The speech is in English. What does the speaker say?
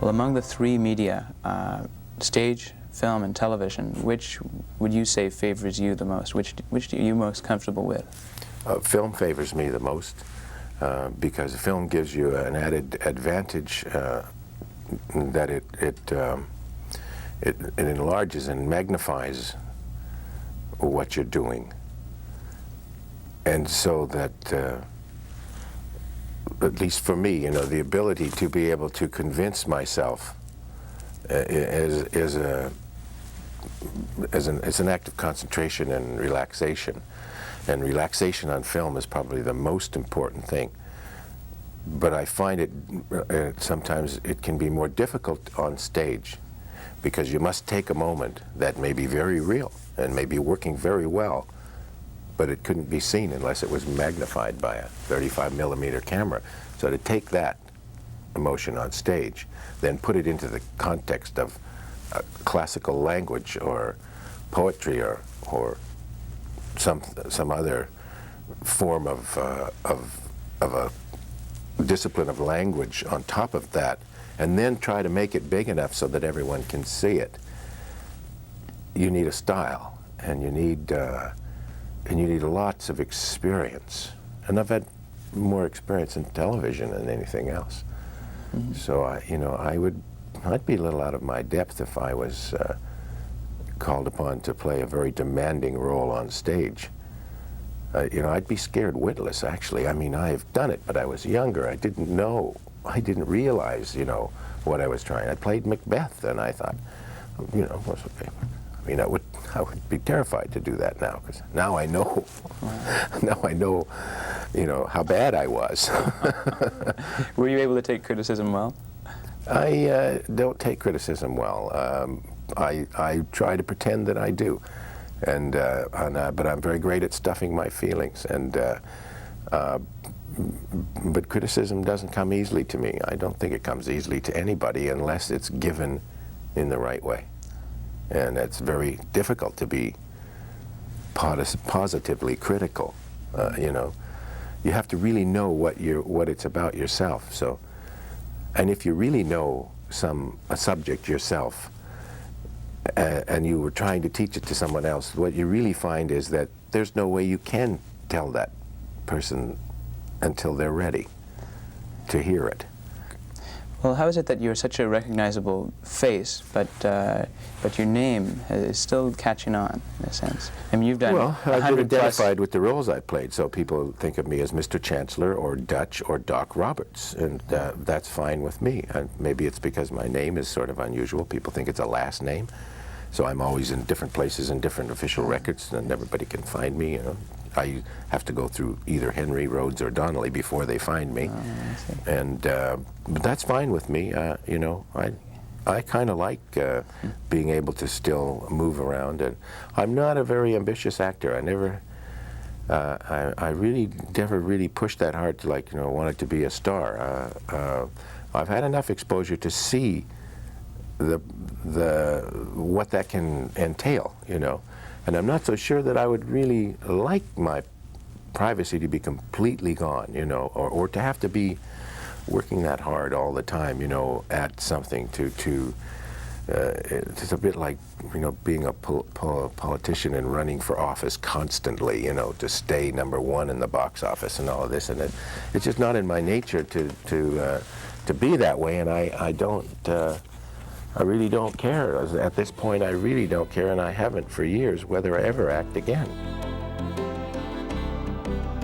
Well, among the three media, stage, film, and television, which would you say favors you the most? Which are you most comfortable with? Film favors me the most because film gives you an added advantage that it enlarges and magnifies what you're doing, and so that at least for me, you know, the ability to be able to convince myself is an act of concentration and relaxation. And relaxation on film is probably the most important thing. But I find it sometimes it can be more difficult on stage because you must take a moment that may be very real and may be working very well, but it couldn't be seen unless it was magnified by a 35mm camera. So to take that emotion on stage, then put it into the context of classical language or poetry or some other form of a discipline of language on top of that, and then try to make it big enough so that everyone can see it. You need a style, and you need lots of experience. And I've had more experience in television than anything else. Mm-hmm. So I'd be a little out of my depth if I was called upon to play a very demanding role on stage. I'd be scared witless, actually. I mean, I've done it, but I was younger. I didn't know. I didn't realize, what I was trying. I played Macbeth, and I thought, what's okay. I mean, I would be terrified to do that now, because now I know. Now I know, how bad I was. Were you able to take criticism well? I don't take criticism well. I try to pretend that I do, but I'm very great at stuffing my feelings. But criticism doesn't come easily to me. I don't think it comes easily to anybody unless it's given in the right way, and it's very difficult to be positively critical. You have to really know what it's about yourself. So, and if you really know a subject yourself, and you were trying to teach it to someone else, what you really find is that there's no way you can tell that person until they're ready to hear it. Well, how is it that you're such a recognizable face, but your name is still catching on, in a sense? I mean, you've done I've been identified with the roles I played, so people think of me as Mr. Chancellor or Dutch or Doc Roberts, and that's fine with me. Maybe it's because my name is sort of unusual. People think it's a last name, so I'm always in different places in different official records, and everybody can find me. I have to go through either Henry, Rhodes, or Donnelly before they find me, but that's fine with me. I kind of like being able to still move around, and I'm not a very ambitious actor. I really never really pushed that hard to wanted to be a star. I've had enough exposure to see what that can entail, and I'm not so sure that I would really like my privacy to be completely gone, or to have to be working that hard all the time, at something it's a bit like, being a politician and running for office constantly, to stay #1 in the box office and all of this, and it's just not in my nature to be that way, and I really don't care. At this point, I really don't care, and I haven't for years, whether I ever act again.